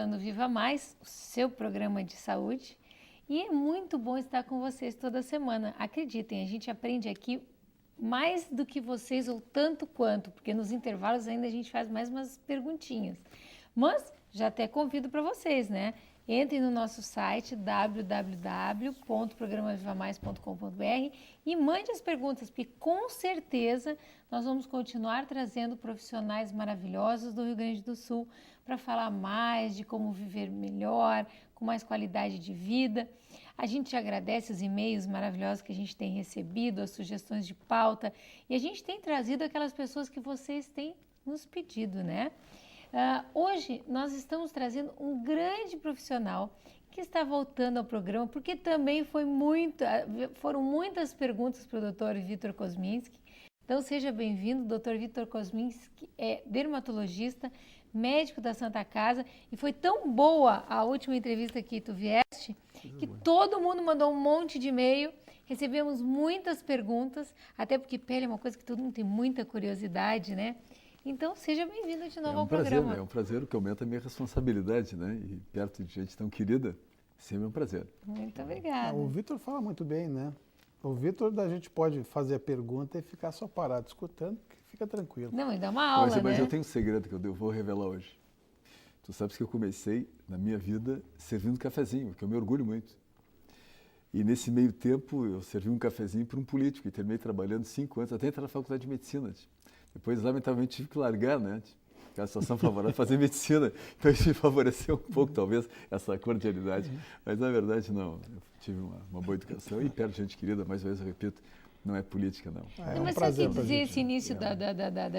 começando Viva Mais, o seu programa de saúde. E é muito bom estar com vocês toda semana. Acreditem, a gente aprende aqui mais do que vocês ou tanto quanto, porque nos intervalos ainda a gente faz mais umas perguntinhas. Mas já até convido para vocês, né? Entrem no nosso site www.programavivamais.com.br e mande as perguntas, porque com certeza nós vamos continuar trazendo profissionais maravilhosos do Rio Grande do Sul para falar mais de como viver melhor, com mais qualidade de vida. A gente agradece os e-mails maravilhosos que a gente tem recebido, as sugestões de pauta, e a gente tem trazido aquelas pessoas que vocês têm nos pedido, né? Hoje nós estamos trazendo um grande profissional que está voltando ao programa, porque também foram muitas perguntas para o Dr. Vitor Kosminski. Então seja bem-vindo, Dr. Vitor Kosminski é dermatologista, médico da Santa Casa, e foi tão boa a última entrevista que tu vieste, que todo mundo mandou um monte de e-mail, recebemos muitas perguntas, até porque pele é uma coisa que todo mundo tem muita curiosidade, né? Então, seja bem-vindo de novo ao programa. É um prazer, o que aumenta a minha responsabilidade, né? E perto de gente tão querida, sempre é um prazer. Muito obrigada. O Vitor fala muito bem, né? O Vitor, a gente pode fazer a pergunta e ficar só parado escutando, que fica tranquilo. Não, e dá uma aula, Mas eu tenho um segredo que eu vou revelar hoje. Tu sabes que eu comecei, na minha vida, servindo cafezinho, que eu me orgulho muito. E nesse meio tempo, eu servi um cafezinho para um político e terminei trabalhando 5 anos, até entrar na faculdade de medicina. Depois, lamentavelmente, tive que largar, né? A situação favorável fazer medicina. Então, isso me favoreceu um pouco, talvez, essa cordialidade. Mas, na verdade, não. Eu tive uma boa educação e perto de gente querida, mais uma vez eu repito, não é política, não. Mas só que dizer esse início da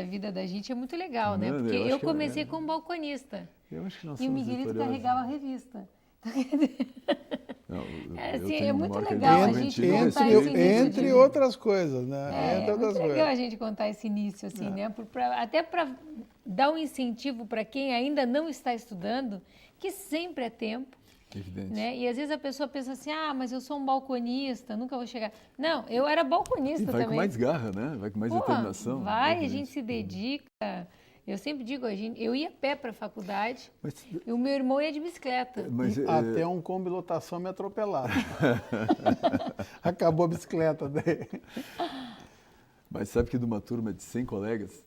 vida da gente é muito legal, né? Porque eu comecei como balconista. Eu acho que nós e o Miguelito carregava a revista. Não, é muito legal a gente contar esse início. Entre outras coisas, né? É muito legal a gente contar esse início, assim, né? Até para dar um incentivo para quem ainda não está estudando, que sempre é tempo. Evidente. Né? E às vezes a pessoa pensa assim, mas eu sou um balconista, nunca vou chegar. Não, eu era balconista também. Vai com mais garra, né? Vai com mais determinação. Vai, a gente se dedica. Eu sempre digo, eu ia a pé para a faculdade e o meu irmão ia de bicicleta. Até um Kombi lotação me atropelava. Acabou a bicicleta daí. Mas sabe que de uma turma de 100 colegas,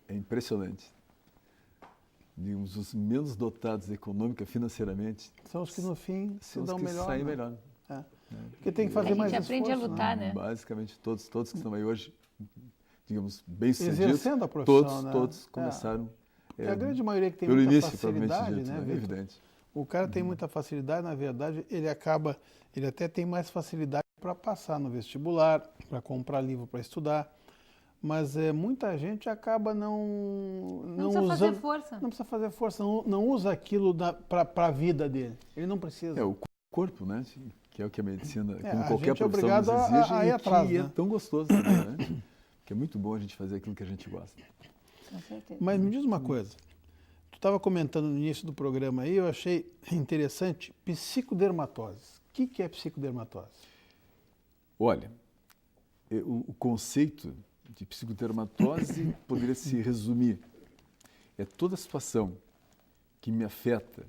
é impressionante. Digamos, os menos dotados econômica, financeiramente, são os que no fim se dão melhor. Saem melhor. Porque tem que fazer mais esforço. A gente aprende a lutar, né? Basicamente, todos que estão aí hoje, digamos, bem-sucedidos, exercendo a profissão, todos começaram... a grande maioria que tem muita início, facilidade, dito, né, é evidente. O cara tem muita facilidade, na verdade, ele até tem mais facilidade para passar no vestibular, para comprar livro para estudar, mas muita gente acaba não precisa usando, fazer força. Não precisa fazer força, não usa aquilo para a vida dele. Ele não precisa. É o corpo, né? Que é o que a medicina, como a qualquer gente é profissão, nos obrigado exige, a ir atrás, e né? é tão gostoso também, né? Que é muito bom a gente fazer aquilo que a gente gosta. Com certeza. Mas me diz uma coisa, tu estava comentando no início do programa aí, eu achei interessante, psicodermatose. O que é psicodermatose? Olha, o conceito de psicodermatose poderia se resumir. É toda situação que me afeta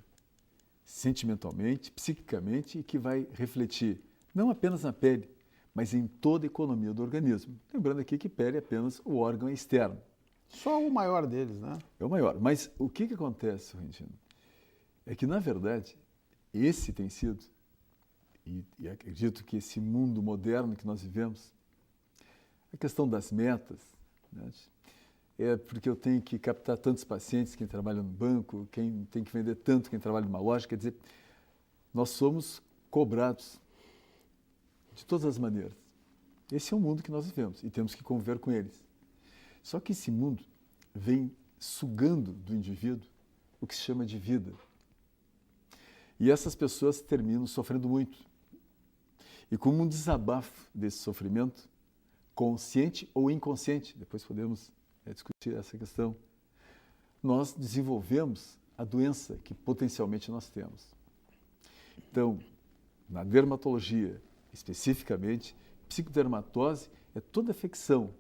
sentimentalmente, psiquicamente e que vai refletir não apenas na pele, mas em toda a economia do organismo. Lembrando aqui que pele é apenas o órgão externo. Só o maior deles, né? É o maior. Mas o que acontece, Sorrentino? É que, na verdade, esse tem sido, e acredito que esse mundo moderno que nós vivemos, a questão das metas, né? É porque eu tenho que captar tantos pacientes, quem trabalha no banco, quem tem que vender tanto, quem trabalha numa loja, quer dizer, nós somos cobrados de todas as maneiras. Esse é o mundo que nós vivemos e temos que conviver com eles. Só que esse mundo vem sugando do indivíduo o que se chama de vida. E essas pessoas terminam sofrendo muito. E como um desabafo desse sofrimento, consciente ou inconsciente, depois podemos discutir essa questão, nós desenvolvemos a doença que potencialmente nós temos. Então, na dermatologia, especificamente, psicodermatose é toda afecção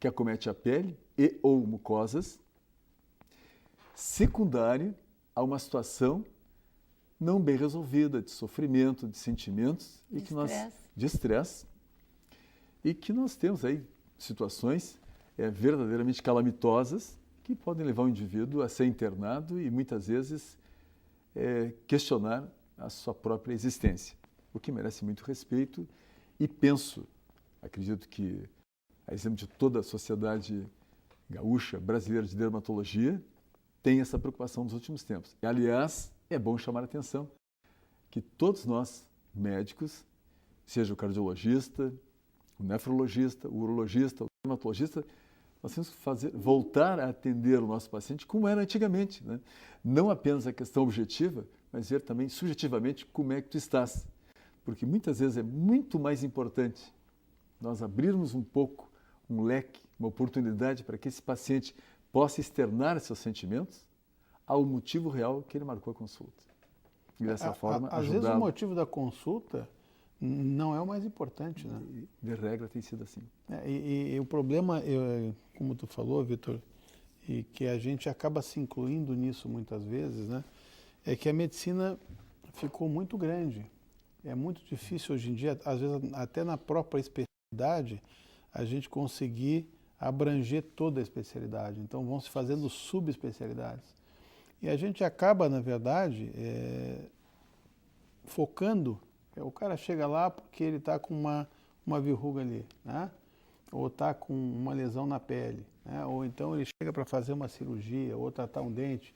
que acomete a pele e ou mucosas, secundária a uma situação não bem resolvida, de sofrimento, de sentimentos de estresse, e que nós temos aí situações verdadeiramente calamitosas que podem levar o indivíduo a ser internado e muitas vezes questionar a sua própria existência, o que merece muito respeito. E acredito que, a exemplo de toda a sociedade gaúcha, brasileira de dermatologia, tem essa preocupação nos últimos tempos. E, aliás, é bom chamar a atenção que todos nós, médicos, seja o cardiologista, o nefrologista, o urologista, o dermatologista, nós temos que voltar a atender o nosso paciente como era antigamente, né? Não apenas a questão objetiva, mas ver também subjetivamente como é que tu estás. Porque muitas vezes é muito mais importante nós abrirmos um pouco um leque, uma oportunidade para que esse paciente possa externar seus sentimentos ao motivo real que ele marcou a consulta. E dessa forma às vezes o motivo da consulta não é o mais importante, né? De regra tem sido assim. E o problema, como tu falou, Vitor, e que a gente acaba se incluindo nisso muitas vezes, né? É que a medicina ficou muito grande. É muito difícil hoje em dia, às vezes até na própria especialidade, a gente conseguir abranger toda a especialidade. Então vão se fazendo subespecialidades. E a gente acaba, na verdade, focando. O cara chega lá porque ele está com uma verruga ali, né? Ou está com uma lesão na pele, né? Ou então ele chega para fazer uma cirurgia, ou tratar um dente.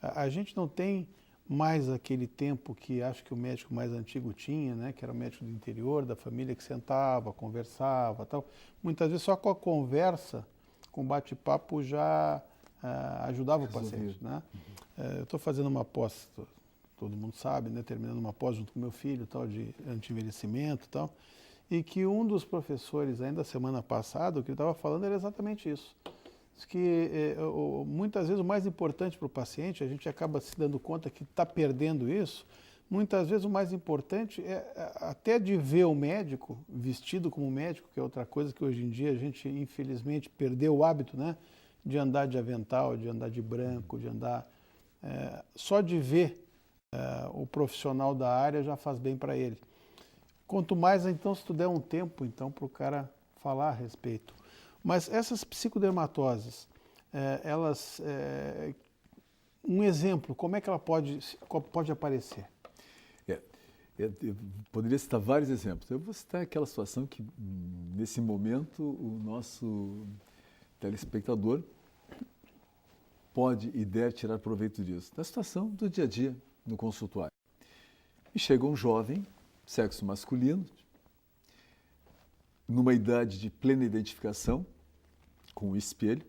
A gente não tem mais aquele tempo que acho que o médico mais antigo tinha, né? Que era o médico do interior, da família, que sentava, conversava, tal. Muitas vezes só com a conversa, com o bate-papo já ajudava o paciente, né? Eu estou fazendo uma pós, todo mundo sabe, né? Terminando uma pós junto com meu filho, tal, de anti-envelhecimento e tal, e que um dos professores, ainda semana passada, o que ele estava falando era exatamente isso. Que muitas vezes o mais importante para o paciente, a gente acaba se dando conta que está perdendo isso, muitas vezes o mais importante é até de ver o médico vestido como médico, que é outra coisa que hoje em dia a gente infelizmente perdeu o hábito, né? De andar de avental, de andar de branco, de andar... só de ver o profissional da área já faz bem para ele. Quanto mais, então, se tu der um tempo então, para o cara falar a respeito. Mas essas psicodermatoses, um exemplo, como é que ela pode aparecer? Eu poderia citar vários exemplos. Eu vou citar aquela situação que, nesse momento, o nosso telespectador pode e deve tirar proveito disso. Da situação do dia a dia no consultório. E chega um jovem, sexo masculino, numa idade de plena identificação com o espelho,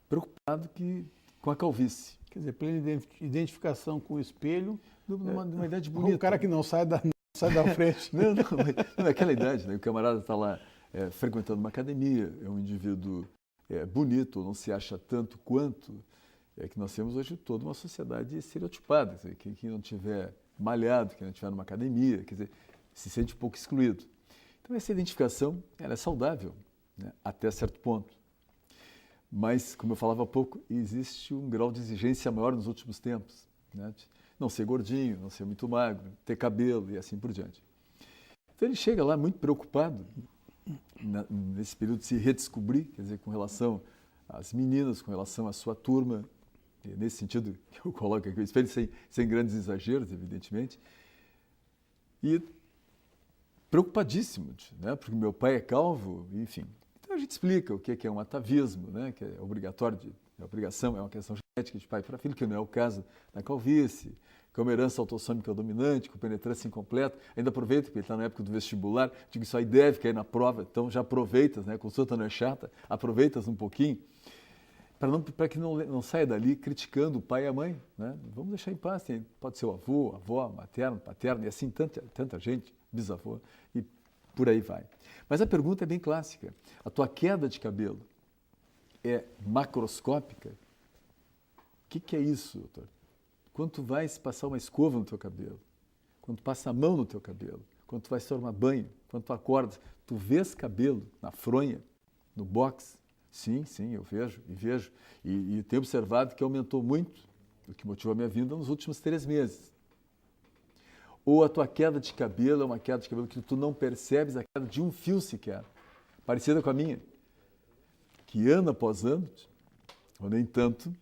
preocupado com a calvície. Quer dizer, plena identificação com o espelho, numa idade bonita. O cara que não sai da frente. Não, naquela idade, né? O camarada está lá frequentando uma academia, é um indivíduo bonito, não se acha tanto quanto que nós temos hoje toda uma sociedade estereotipada. Quer dizer, quem não tiver malhado, quem não tiver numa academia, quer dizer, se sente um pouco excluído. Então, essa identificação ela é saudável, né, até certo ponto. Mas, como eu falava há pouco, existe um grau de exigência maior nos últimos tempos. Né, de não ser gordinho, não ser muito magro, ter cabelo e assim por diante. Então, ele chega lá muito preocupado, nesse período de se redescobrir, quer dizer, com relação às meninas, com relação à sua turma, nesse sentido que eu coloco aqui o espelho, sem grandes exageros, evidentemente. E preocupadíssimo, né? Porque meu pai é calvo, enfim. Então a gente explica o que é um atavismo, né? Que é obrigatório, é obrigação, é uma questão genética de pai para filho, que não é o caso da calvície, que é uma herança autossômica dominante, com penetrância incompleta. Ainda aproveita, porque ele está na época do vestibular, digo, isso aí deve cair na prova, então já aproveitas, né? A consulta não é chata, aproveitas um pouquinho, para que não saia dali criticando o pai e a mãe, né? Vamos deixar em paz, pode ser o avô, a avó, materno, paterno, e assim tanta gente, bisavô, e por aí vai. Mas a pergunta é bem clássica. A tua queda de cabelo é macroscópica? O que é isso, doutor? Quando tu vais passar uma escova no teu cabelo, quando tu passa a mão no teu cabelo, quando tu vais tomar banho, quando tu acordas, tu vês cabelo na fronha, no box? Sim, eu vejo. E tenho observado que aumentou muito o que motivou a minha vinda nos últimos 3 meses. Ou a tua queda de cabelo é uma queda de cabelo que tu não percebes a queda de um fio sequer, parecida com a minha, que ano após ano, ou nem tanto,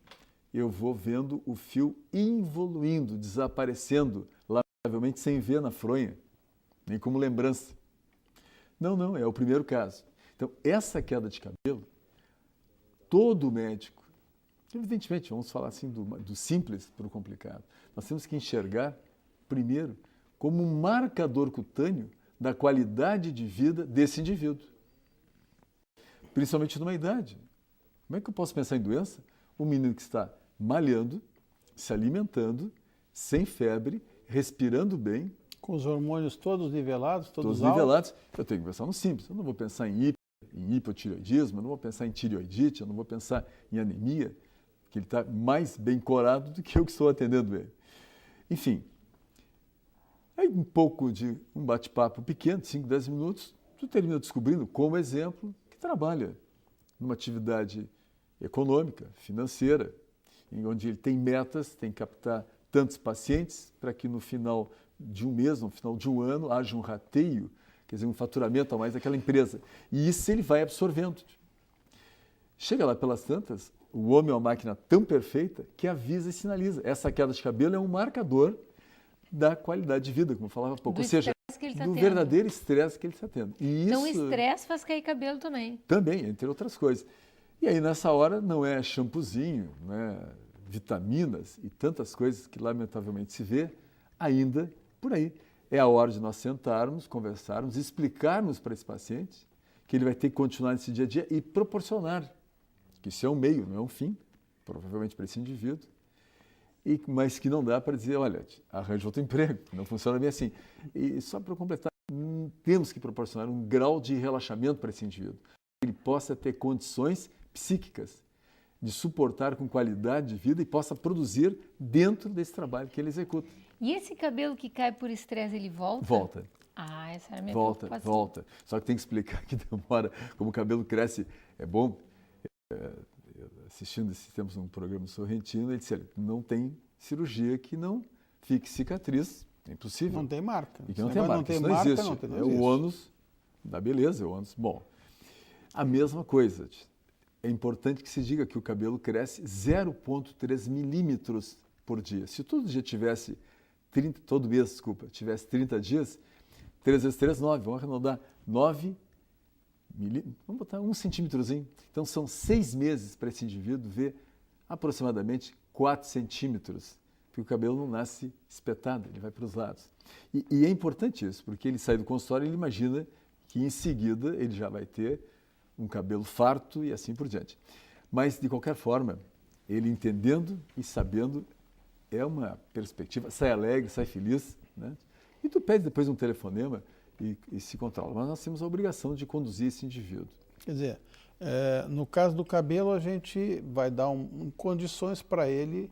eu vou vendo o fio evoluindo, desaparecendo, lamentavelmente sem ver na fronha, nem como lembrança. Não, é o primeiro caso. Então, essa queda de cabelo, todo médico, evidentemente, vamos falar assim do simples para o complicado, nós temos que enxergar, primeiro, como um marcador cutâneo da qualidade de vida desse indivíduo. Principalmente numa idade. Como é que eu posso pensar em doença? Um menino que está malhando, se alimentando, sem febre, respirando bem. Com os hormônios todos nivelados, todos nivelados. Eu tenho que pensar no simples. Eu não vou pensar em hipotireoidismo, eu não vou pensar em tireoidite, eu não vou pensar em anemia, que ele está mais bem corado do que eu que estou atendendo ele. Enfim, aí um pouco de um bate-papo pequeno, 5, 10 minutos, tu termina descobrindo, como exemplo, que trabalha numa atividade econômica, financeira, em onde ele tem metas, tem que captar tantos pacientes para que no final de um mês, no final de um ano, haja um rateio, quer dizer, um faturamento a mais daquela empresa. E isso ele vai absorvendo. Chega lá pelas tantas, o homem é uma máquina tão perfeita que avisa e sinaliza. Essa queda de cabelo é um marcador da qualidade de vida, como eu falava há pouco. Ou seja, do verdadeiro estresse que ele está tendo. E então, isso, o estresse faz cair cabelo também. Também, entre outras coisas. E aí, nessa hora, não é shampoozinho, não é vitaminas e tantas coisas que, lamentavelmente, se vê ainda por aí. É a hora de nós sentarmos, conversarmos, explicarmos para esse paciente que ele vai ter que continuar nesse dia a dia e proporcionar, que isso é um meio, não é um fim, provavelmente para esse indivíduo, mas que não dá para dizer, olha, arranja outro emprego, não funciona bem assim. E só para completar, temos que proporcionar um grau de relaxamento para esse indivíduo, que ele possa ter condições psíquicas de suportar com qualidade de vida e possa produzir dentro desse trabalho que ele executa. E esse cabelo que cai por estresse, ele volta? Volta. Ah, essa era a minha preocupação. Volta. Só que tem que explicar que demora, como o cabelo cresce, é bom. Assistindo esses tempos um programa Sorrentino, ele disse, olha, não tem cirurgia que não fique cicatriz, é impossível. Não tem marca. E que não tem marca, não tem isso marca, não existe. Não existe. É o ônus da beleza, é o ônus. Bom, a mesma coisa. É importante que se diga que o cabelo cresce 0,3 milímetros por dia. Se todo dia tivesse 30, todo mês, tivesse 30 dias, 3 vezes 3, 9, vamos arredondar, 9 milímetros, vamos botar 1 centímetrozinho. Então, são 6 meses para esse indivíduo ver aproximadamente 4 centímetros, porque o cabelo não nasce espetado, ele vai para os lados. E é importante isso, porque ele sai do consultório e ele imagina que em seguida ele já vai ter um cabelo farto e assim por diante. Mas, de qualquer forma, ele entendendo e sabendo, é uma perspectiva, sai alegre, sai feliz, né? E tu pede depois um telefonema e se controla. Mas nós temos a obrigação de conduzir esse indivíduo. Quer dizer, no caso do cabelo, a gente vai dar condições para ele,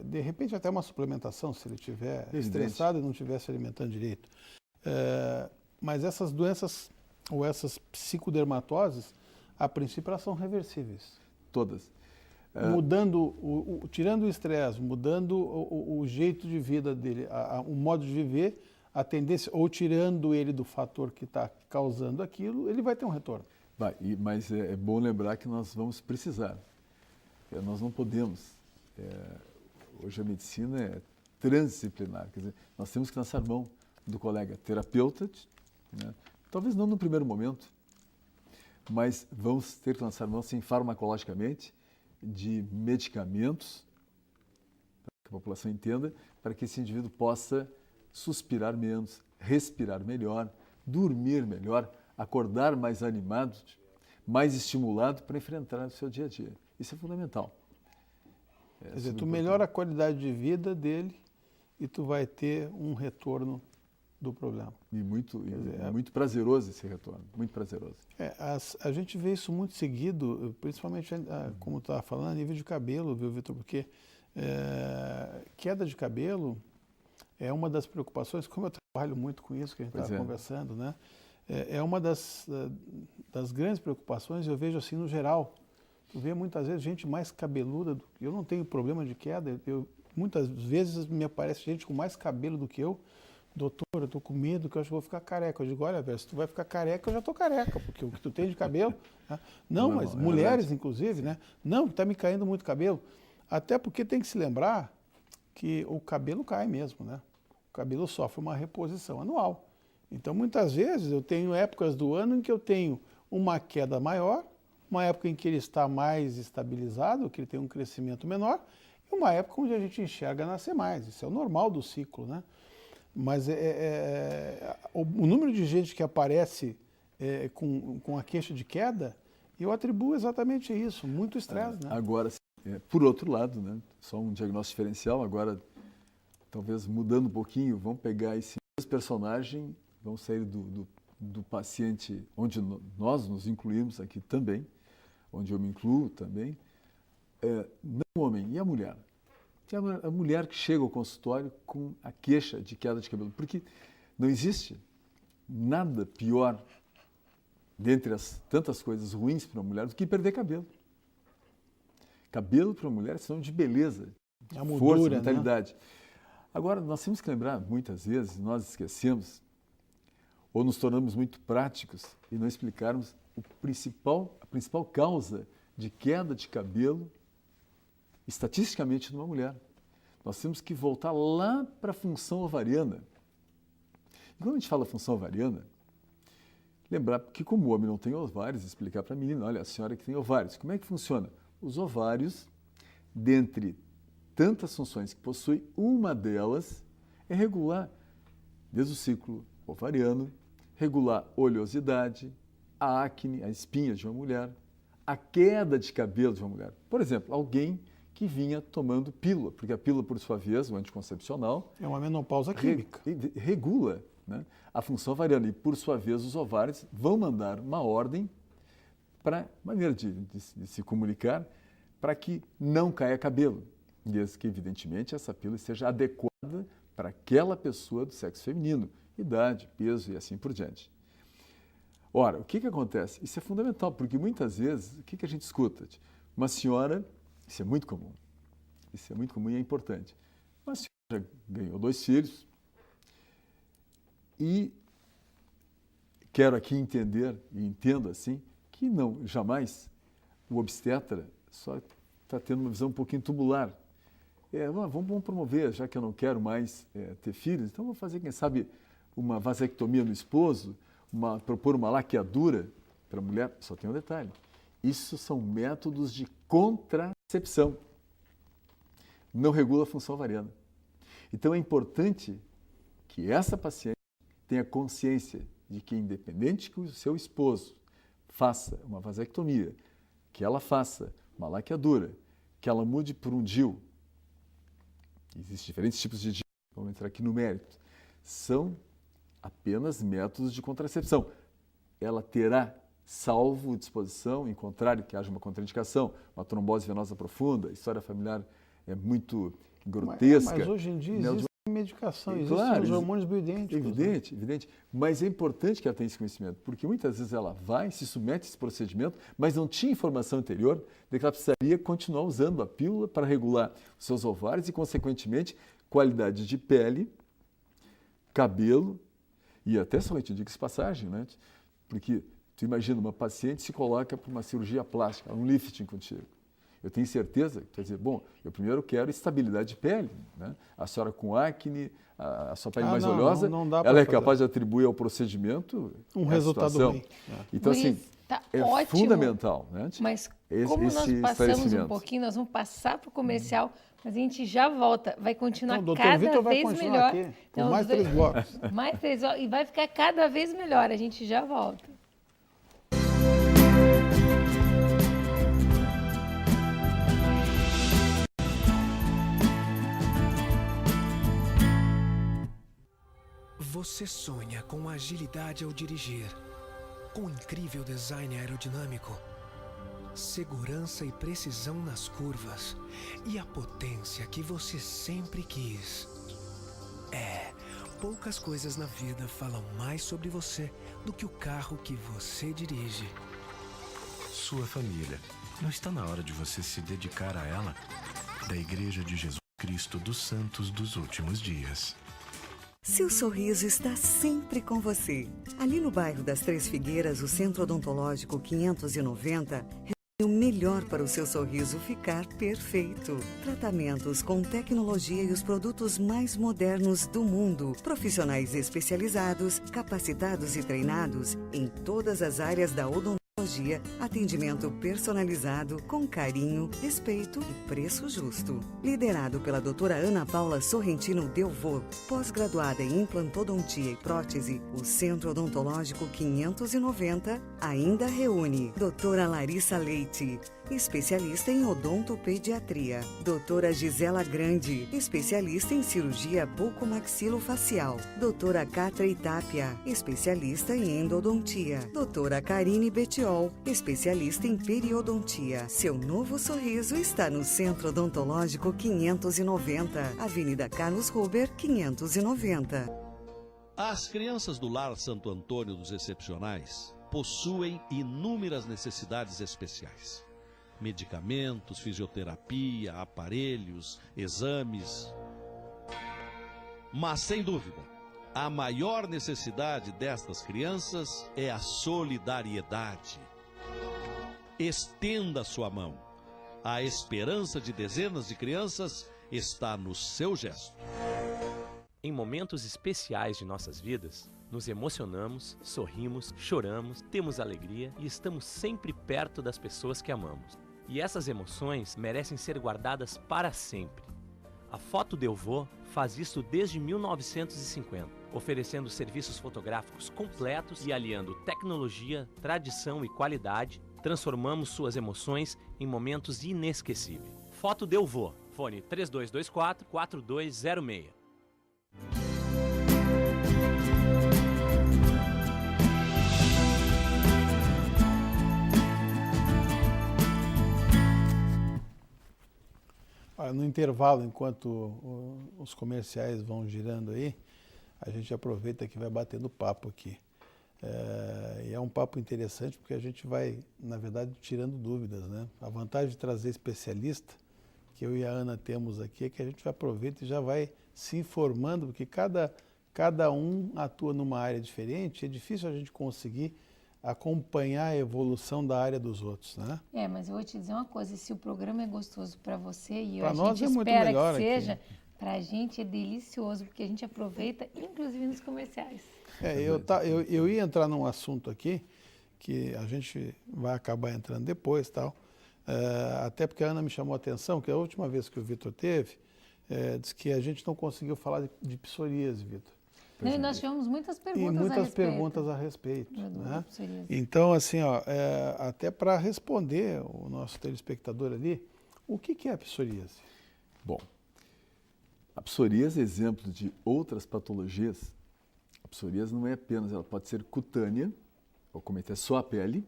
de repente até uma suplementação, se ele estiver estressado e não estiver se alimentando direito. Mas essas doenças ou essas psicodermatoses, a princípio, elas são reversíveis. Todas. Mudando, tirando o estresse, mudando o jeito de vida dele, o modo de viver, a tendência, ou tirando ele do fator que está causando aquilo, ele vai ter um retorno. Mas é bom lembrar que nós vamos precisar. Nós não podemos. Hoje a medicina é transdisciplinar. Quer dizer, nós temos que lançar mão do colega terapeuta, né? Talvez não no primeiro momento, mas vamos ter que lançar mão, sim, farmacologicamente, de medicamentos, para que a população entenda, para que esse indivíduo possa suspirar menos, respirar melhor, dormir melhor, acordar mais animado, mais estimulado para enfrentar o seu dia a dia. Isso é fundamental. Quer dizer, tu melhora a qualidade de vida dele e tu vai ter um retorno do problema. E muito prazeroso esse retorno, muito prazeroso. A gente vê isso muito seguido, principalmente, como tu estava falando, a nível de cabelo, viu, Vitor? Porque queda de cabelo é uma das preocupações, como eu trabalho muito com isso, que a gente estava conversando, né? É uma das grandes preocupações, eu vejo assim no geral. Tu vê muitas vezes gente mais cabeluda, eu não tenho problema de queda, Muitas vezes me aparece gente com mais cabelo do que eu. Doutor, eu tô com medo que eu acho que vou ficar careca. Eu digo, olha, velho, se tu vai ficar careca, eu já tô careca, porque o que tu tem de cabelo... Né? Não, mas mulheres, inclusive, né? Não, tá me caindo muito cabelo. Até porque tem que se lembrar que o cabelo cai mesmo, né? O cabelo sofre uma reposição anual. Então, muitas vezes, eu tenho épocas do ano em que eu tenho uma queda maior, uma época em que ele está mais estabilizado, que ele tem um crescimento menor, e uma época onde a gente enxerga nascer mais. Isso é o normal do ciclo, né? Mas o número de gente que aparece com a queixa de queda, eu atribuo exatamente isso, muito estresse, né? Agora, por outro lado, né, só um diagnóstico diferencial, agora, talvez mudando um pouquinho, vamos pegar esse mesmo personagem, vamos sair do paciente, onde nós nos incluímos aqui também, onde eu me incluo também, não o homem, e a mulher? Tem a mulher que chega ao consultório com a queixa de queda de cabelo, porque não existe nada pior, dentre as tantas coisas ruins para uma mulher, do que perder cabelo. Cabelo para uma mulher é sinônimo de beleza, de força, de vitalidade. Né? Agora, nós temos que lembrar, muitas vezes, nós esquecemos, ou nos tornamos muito práticos e não explicarmos a principal causa de queda de cabelo estatisticamente numa mulher. Nós temos que voltar lá para a função ovariana. E quando a gente fala função ovariana, lembrar que como o homem não tem ovários, explicar para a menina, olha, a senhora que tem ovários, como é que funciona? Os ovários, dentre tantas funções que possui, uma delas é regular, desde o ciclo ovariano, regular a oleosidade, a acne, a espinha de uma mulher, a queda de cabelo de uma mulher. Por exemplo, alguém que vinha tomando pílula, porque a pílula, por sua vez, o anticoncepcional... É uma menopausa química. Regula, né, a função ovariana e, por sua vez, os ovários vão mandar uma ordem para maneira de se comunicar para que não caia cabelo. Desde que, evidentemente, essa pílula esteja adequada para aquela pessoa do sexo feminino, idade, peso e assim por diante. Ora, o que acontece? Isso é fundamental, porque muitas vezes, o que a gente escuta? Uma senhora, isso é muito comum e é importante, uma senhora já ganhou 2 filhos e quero aqui entender, e entendo assim, que não, jamais o obstetra só está tendo uma visão um pouquinho tubular. Vamos promover, já que eu não quero mais ter filhos, então vou fazer, quem sabe, uma vasectomia no esposo, propor uma laqueadura para a mulher. Só tem um detalhe, isso são métodos de contracepção, não regula a função ovariana. Então é importante que essa paciente tenha consciência de que, independente que o seu esposo faça uma vasectomia, que ela faça uma laqueadura, que ela mude por um DIU, existem diferentes tipos de DIU, vamos entrar aqui no mérito, são apenas métodos de contracepção. Ela terá, salvo disposição, em contrário que haja uma contraindicação, uma trombose venosa profunda, a história familiar é muito grotesca. Mas hoje em dia existe medicação, existem os hormônios bioidênticos. Evidente. Mas é importante que ela tenha esse conhecimento, porque muitas vezes ela vai, se submete a esse procedimento, mas não tinha informação anterior de que ela precisaria continuar usando a pílula para regular os seus ovários e, consequentemente, qualidade de pele, cabelo e até somente, diga-se passagem, né? Porque tu imagina, uma paciente se coloca para uma cirurgia plástica, um lifting contigo. Eu tenho certeza, quer dizer, bom, eu primeiro quero estabilidade de pele, né? A senhora com acne, a sua pele mais oleosa, ela é capaz de atribuir ao procedimento um resultado ruim. Então, assim, tá é ótimo, fundamental, né? Mas como nós passamos um pouquinho, nós vamos passar para o comercial, mas a gente já volta, vai continuar cada vez melhor. Aqui, por mais 3 blocos. Mais 3 blocos, e vai ficar cada vez melhor, a gente já volta. Você sonha com agilidade ao dirigir, com incrível design aerodinâmico, segurança e precisão nas curvas e a potência que você sempre quis. Poucas coisas na vida falam mais sobre você do que o carro que você dirige. Sua família. Não está na hora de você se dedicar a ela? Da Igreja de Jesus Cristo dos Santos dos Últimos Dias. Seu sorriso está sempre com você. Ali no bairro das Três Figueiras, o Centro Odontológico 590 o melhor para o seu sorriso ficar perfeito. Tratamentos com tecnologia e os produtos mais modernos do mundo. Profissionais especializados, capacitados e treinados em todas as áreas da odontologia. Atendimento personalizado, com carinho, respeito e preço justo. Liderado pela doutora Ana Paula Sorrentino Delvaux, pós-graduada em implantodontia e prótese, o Centro Odontológico 590 ainda reúne doutora Larissa Leite, especialista em odontopediatria. Doutora Gisela Grande, especialista em cirurgia bucomaxilofacial. Doutora Catra Itápia, especialista em endodontia. Doutora Karine Betiol, especialista em periodontia. Seu novo sorriso está no Centro Odontológico 590, Avenida Carlos Ruber, 590. As crianças do Lar Santo Antônio dos Excepcionais possuem inúmeras necessidades especiais. Medicamentos, fisioterapia, aparelhos, exames. Mas, sem dúvida, a maior necessidade destas crianças é a solidariedade. Estenda sua mão. A esperança de dezenas de crianças está no seu gesto. Em momentos especiais de nossas vidas, nos emocionamos, sorrimos, choramos, temos alegria e estamos sempre perto das pessoas que amamos. E essas emoções merecem ser guardadas para sempre. A Foto Delvaux faz isso desde 1950, oferecendo serviços fotográficos completos e aliando tecnologia, tradição e qualidade, transformamos suas emoções em momentos inesquecíveis. Foto Delvaux, fone 3224-4206. No intervalo, enquanto os comerciais vão girando aí, a gente aproveita que vai batendo papo aqui. E é um papo interessante porque a gente vai, na verdade, tirando dúvidas, né? A vantagem de trazer especialista, que eu e a Ana temos aqui, é que a gente aproveita e já vai se informando, porque cada um atua numa área diferente, é difícil a gente conseguir acompanhar a evolução da área dos outros, né? Mas eu vou te dizer uma coisa, se o programa é gostoso para você e pra a nós gente é muito espera melhor que seja, aqui. para a gente é delicioso, porque a gente aproveita, inclusive nos comerciais. Eu ia entrar num assunto aqui, que a gente vai acabar entrando depois, tal, até porque a Ana me chamou a atenção, que a última vez que o Vitor teve, disse que a gente não conseguiu falar de psoríase, Vitor. E nós tivemos muitas perguntas a respeito. Né? Então, assim, até para responder o nosso telespectador ali, o que é a psoríase? Bom, a psoríase é exemplo de outras patologias. A psoríase não é apenas, ela pode ser cutânea, ou acometer só a pele,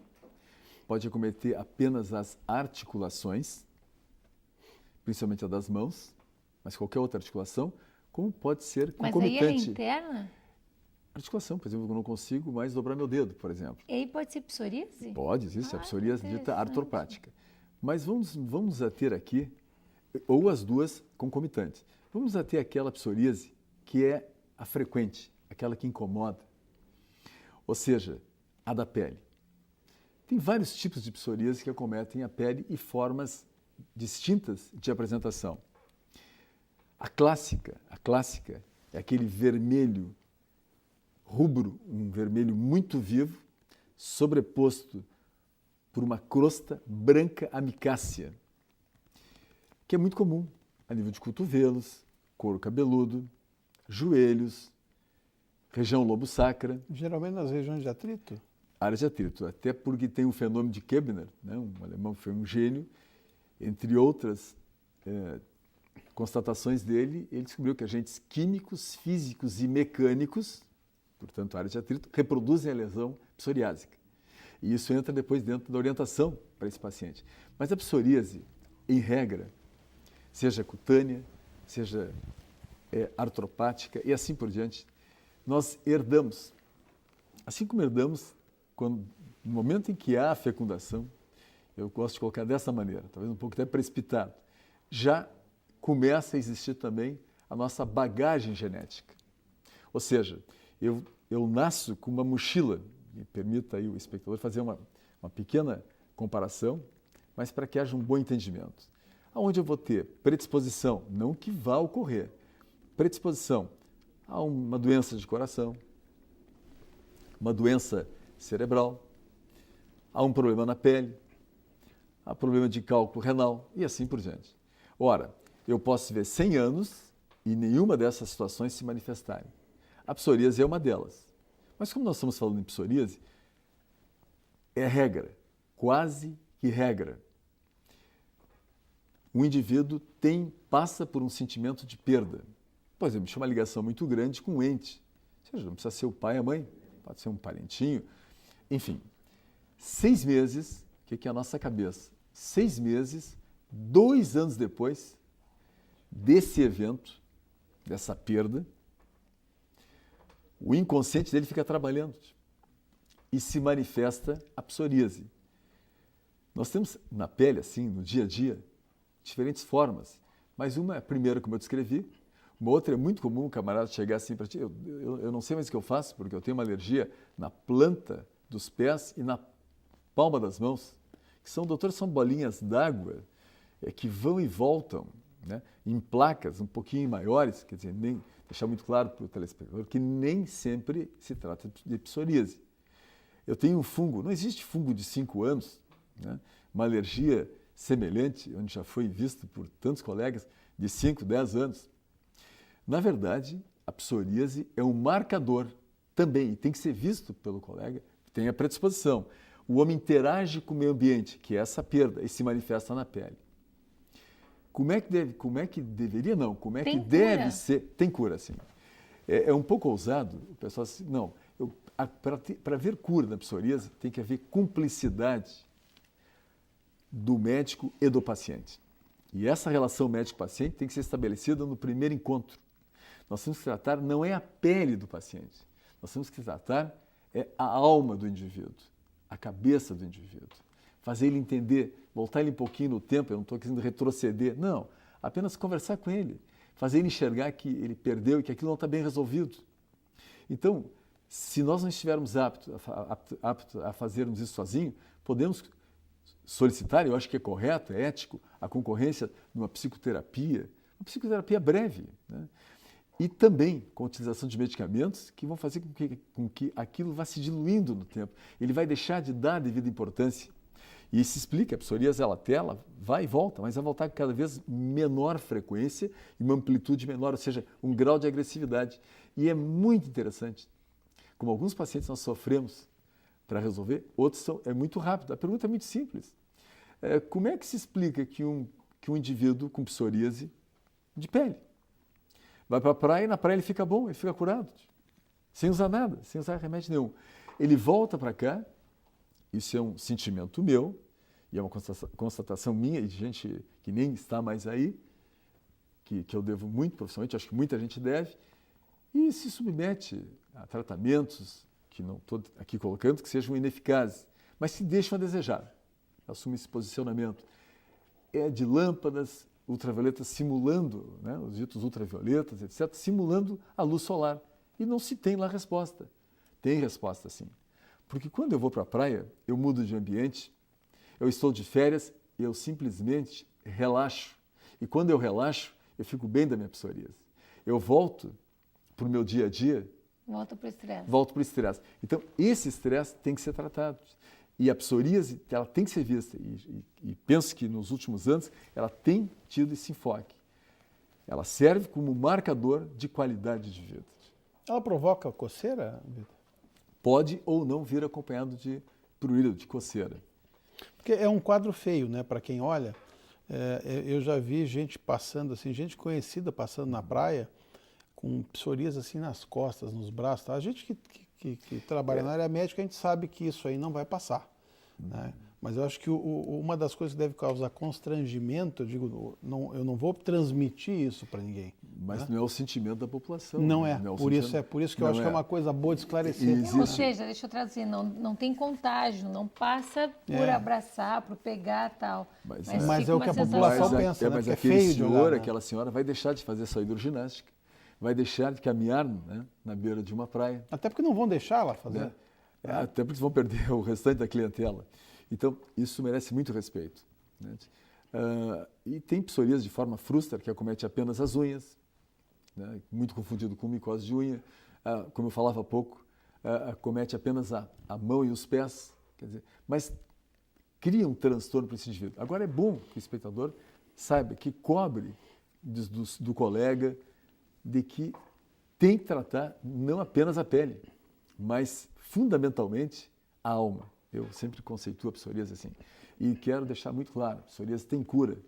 pode acometer apenas as articulações, principalmente a das mãos, mas qualquer outra articulação, como pode ser concomitante. Mas aí é interna? Articulação, por exemplo, eu não consigo mais dobrar meu dedo, por exemplo. E aí pode ser psoríase? Pode, existe a psoríase dita artropática. Mas vamos ater aqui, ou as duas concomitantes. Vamos ater aquela psoríase que é a frequente, aquela que incomoda. Ou seja, a da pele. Tem vários tipos de psoríase que acometem a pele e formas distintas de apresentação. A clássica é aquele vermelho rubro, um vermelho muito vivo, sobreposto por uma crosta branca amicácea, que é muito comum a nível de cotovelos, couro cabeludo, joelhos, região lobo-sacra. Geralmente nas regiões de atrito? Área de atrito, até porque tem um fenômeno de Kebner, né, um alemão que foi um gênio, entre outras constatações dele, ele descobriu que agentes químicos, físicos e mecânicos, portanto, a área de atrito, reproduzem a lesão psoriásica. E isso entra depois dentro da orientação para esse paciente. Mas a psoríase, em regra, seja cutânea, seja artropática e assim por diante, nós herdamos. Assim como herdamos, no momento em que há a fecundação, eu gosto de colocar dessa maneira, talvez um pouco até precipitado, já começa a existir também a nossa bagagem genética. Ou seja, eu nasço com uma mochila, me permita aí o espectador fazer uma pequena comparação, mas para que haja um bom entendimento. Aonde eu vou ter predisposição, não que vá ocorrer, predisposição a uma doença de coração, uma doença cerebral, a um problema na pele, a problema de cálculo renal e assim por diante. Ora, eu posso ver 100 anos e nenhuma dessas situações se manifestarem. A psoríase é uma delas. Mas como nós estamos falando em psoríase, é regra, quase que regra. O indivíduo passa por um sentimento de perda. Por exemplo, tinha uma ligação muito grande com um ente. Ou seja, não precisa ser o pai e a mãe, pode ser um parentinho. Enfim, 6 meses, o que é a nossa cabeça? 6 meses, 2 anos depois desse evento, dessa perda, o inconsciente dele fica trabalhando e se manifesta a psoríase. Nós temos na pele, assim, no dia a dia, diferentes formas, mas uma é a primeira, como eu descrevi, uma outra é muito comum o camarada chegar assim para ti, eu não sei mais o que eu faço, porque eu tenho uma alergia na planta dos pés e na palma das mãos, que são, doutor, são bolinhas d'água que vão e voltam, né, em placas um pouquinho maiores, quer dizer, nem deixar muito claro para o telespectador que nem sempre se trata de psoríase. Eu tenho um fungo, não existe fungo de 5 anos, né, uma alergia semelhante, onde já foi visto por tantos colegas, de 5, 10 anos. Na verdade, a psoríase é um marcador também, e tem que ser visto pelo colega, tem a predisposição. O homem interage com o meio ambiente, que é essa perda, e se manifesta na pele. Como é que deve ser? Tem cura, sim. É um pouco ousado, o pessoal diz, não, para haver cura da psoríase, tem que haver cumplicidade do médico e do paciente. E essa relação médico-paciente tem que ser estabelecida no primeiro encontro. Nós temos que tratar, não é a pele do paciente, nós temos que tratar a alma do indivíduo, a cabeça do indivíduo. Fazer ele entender, voltar ele um pouquinho no tempo, eu não estou querendo retroceder, não, apenas conversar com ele, fazer ele enxergar que ele perdeu e que aquilo não está bem resolvido. Então, se nós não estivermos aptos a fazermos isso sozinho, podemos solicitar, eu acho que é correto, é ético, a concorrência de uma psicoterapia breve, né? E também com a utilização de medicamentos que vão fazer com que aquilo vá se diluindo no tempo. Ele vai deixar de dar devida importância. E se explica, a psoríase ela vai e volta, mas vai voltar com cada vez menor frequência e uma amplitude menor, ou seja, um grau de agressividade. E é muito interessante. Como alguns pacientes nós sofremos para resolver, outros é muito rápido. A pergunta é muito simples. Como é que se explica que um indivíduo com psoríase de pele vai para a praia e na praia ele fica bom, ele fica curado, sem usar nada, sem usar remédio nenhum. Ele volta para cá, isso é um sentimento meu, e é uma constatação minha e de gente que nem está mais aí, que eu devo muito profissionalmente, acho que muita gente deve, e se submete a tratamentos, que não estou aqui colocando, que sejam ineficazes, mas que deixam a desejar. Assume esse posicionamento. É de lâmpadas ultravioletas simulando, né, os ditos ultravioletas, etc., simulando a luz solar. E não se tem lá resposta. Tem resposta, sim. Porque quando eu vou para a praia, eu mudo de ambiente, eu estou de férias, eu simplesmente relaxo. E quando eu relaxo, eu fico bem da minha psoríase. Eu volto para o meu dia a dia. Volto para o estresse. Volto para o estresse. Então, esse estresse tem que ser tratado. E a psoríase, ela tem que ser vista. E penso que nos últimos anos, ela tem tido esse enfoque. Ela serve como marcador de qualidade de vida. Ela provoca coceira, Vitor? Pode ou não vir acompanhado de prurido, de coceira. Porque é um quadro feio, né? Para quem olha, eu já vi gente passando assim, gente conhecida passando na praia com psoríase assim nas costas, nos braços. Tá? A gente que trabalha na área médica, a gente sabe que isso aí não vai passar. Né? Mas eu acho que uma das coisas que deve causar constrangimento, eu não vou transmitir isso para ninguém. Mas né? não é o sentimento da população. Não né? é. Não Por isso que eu acho que é uma coisa boa de esclarecer. Ou seja, deixa eu traduzir, não tem contágio, não passa por abraçar, por pegar tal. Mas fica é o uma que a sensação. população pensa, né? Mas Porque é aquele feio de senhor, olhar, né? aquela senhora vai deixar de fazer sua hidroginástica, vai deixar de caminhar, né, na beira de uma praia. Até porque não vão deixar ela fazer. Né? Até porque vão perder o restante da clientela. Então, isso merece muito respeito. Né? E tem psoríase de forma frustra, que acomete apenas as unhas, né? Muito confundido com micose de unha. Como eu falava há pouco, acomete apenas a mão e os pés. Quer dizer, mas cria um transtorno para esse indivíduo. Agora, é bom que o espectador saiba que cobre do colega de que tem que tratar não apenas a pele, mas fundamentalmente a alma. Eu sempre conceituo a psoríase assim. E quero deixar muito claro, a psoríase tem cura,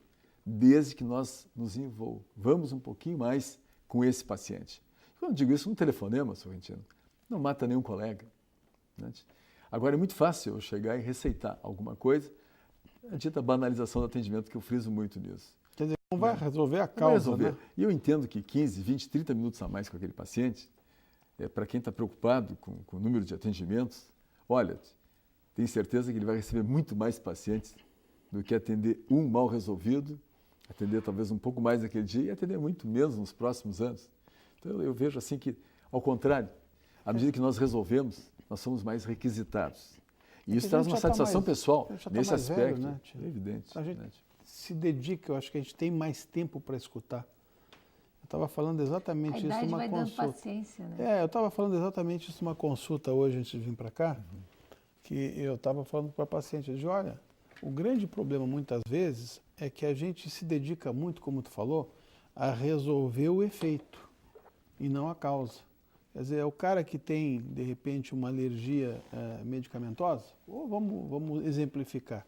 desde que nós nos envolvamos um pouquinho mais com esse paciente. Quando eu digo isso, um telefonema, Sorrentino, não mata nenhum colega. Né? Agora, é muito fácil eu chegar e receitar alguma coisa, a dita banalização do atendimento, que eu friso muito nisso. Quer dizer, não vai resolver a causa, vai resolver. né? E eu entendo que 15, 20, 30 minutos a mais com aquele paciente, para quem está preocupado com o número de atendimentos, olha, tenho certeza que ele vai receber muito mais pacientes do que atender um mal resolvido, atender talvez um pouco mais naquele dia e atender muito menos nos próximos anos. Então eu vejo assim que, ao contrário, à medida que nós resolvemos, nós somos mais requisitados. E isso traz uma satisfação pessoal nesse aspecto. Velho, né, é evidente. A gente se dedica, eu acho que a gente tem mais tempo para escutar. Eu estava falando exatamente isso numa vai consulta. dando paciência, né? Eu estava falando exatamente isso numa consulta hoje, antes de vir para cá, que eu estava falando para a paciente, eu disse, olha, o grande problema muitas vezes é que a gente se dedica muito, como tu falou, a resolver o efeito e não a causa. Quer dizer, é o cara que tem, de repente, uma alergia medicamentosa, ou vamos exemplificar.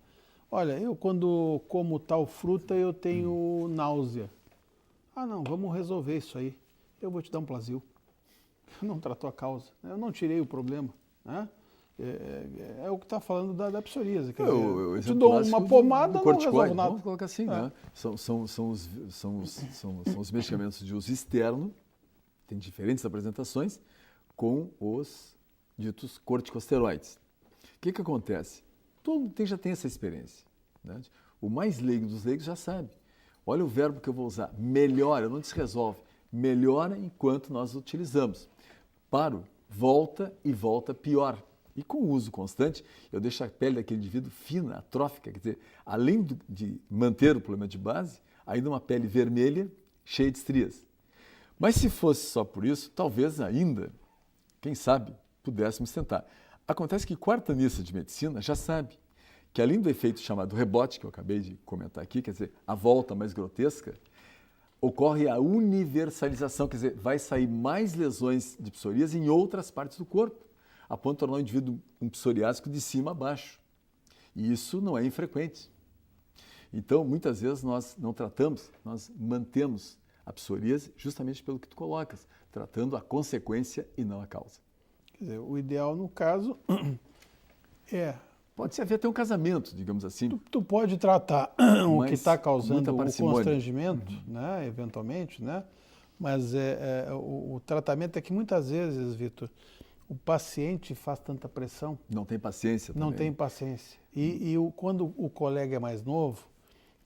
Olha, eu quando como tal fruta eu tenho náusea. Ah não, vamos resolver isso aí. Eu vou te dar um Plasil. Não tratou a causa, eu não tirei o problema, né? É o que está falando da psoríase. Quer dizer, eu te dou uma pomada, não resolve nada. Vamos colocar assim, né? São os medicamentos de uso externo, tem diferentes apresentações, com os ditos corticosteroides. O que acontece? Todo mundo já tem essa experiência. Né? O mais leigo dos leigos já sabe. Olha o verbo que eu vou usar, melhora, não se resolve. Melhora enquanto nós utilizamos. Paro, volta e volta pior. E com o uso constante, eu deixo a pele daquele indivíduo fina, atrófica, quer dizer, além de manter o problema de base, ainda uma pele vermelha, cheia de estrias. Mas se fosse só por isso, talvez ainda, quem sabe, pudéssemos tentar. Acontece que quartanista de medicina já sabe que além do efeito chamado rebote, que eu acabei de comentar aqui, quer dizer, a volta mais grotesca, ocorre a universalização, quer dizer, vai sair mais lesões de psoríase em outras partes do corpo, a ponto de tornar o indivíduo um psoriásico de cima a baixo. E isso não é infrequente. Então, muitas vezes nós não tratamos, nós mantemos a psoríase justamente pelo que tu colocas, tratando a consequência e não a causa. Quer dizer, o ideal, no caso, pode-se haver até um casamento, digamos assim. Tu pode tratar o que está causando o constrangimento, né, eventualmente, né? Mas o tratamento é que muitas vezes, Vitor, o paciente faz tanta pressão. Não tem paciência também. Não tem paciência. E quando o colega é mais novo,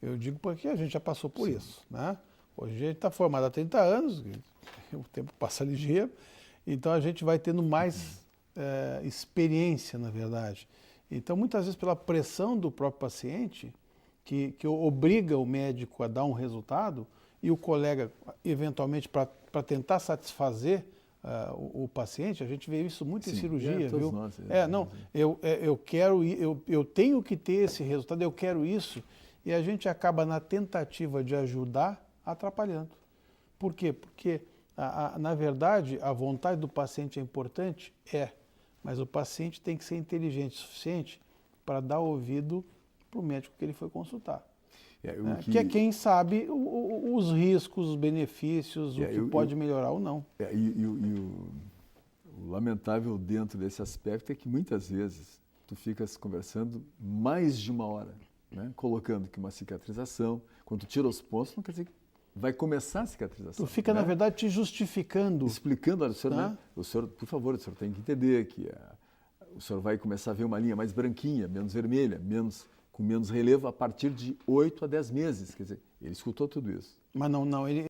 eu digo porque a gente já passou por isso, né? Hoje a gente está formado há 30 anos, o tempo passa ligeiro, então a gente vai tendo mais experiência, na verdade. Então, muitas vezes, pela pressão do próprio paciente, que obriga o médico a dar um resultado, e o colega, eventualmente, para tentar satisfazer o paciente, a gente vê isso muito em cirurgia, viu? Nós, eu tenho que ter esse resultado, eu quero isso, e a gente acaba, na tentativa de ajudar, atrapalhando. Por quê? Porque, na verdade, a vontade do paciente é importante? Mas o paciente tem que ser inteligente o suficiente para dar ouvido para o médico que ele foi consultar. Que é quem sabe os riscos, os benefícios, o que pode melhorar ou não. O lamentável dentro desse aspecto é que muitas vezes tu ficas conversando mais de 1 hora, né? Colocando que uma cicatrização, quando tu tira os pontos, não quer dizer que vai começar a cicatrização. Tu fica, né? na verdade, te justificando. Explicando, olha, o senhor, Tá. né? O senhor, por favor, o senhor tem que entender que o senhor vai começar a ver uma linha mais branquinha, menos vermelha, com menos relevo a partir de 8 a 10 meses. Quer dizer, ele escutou tudo isso. Mas não, ele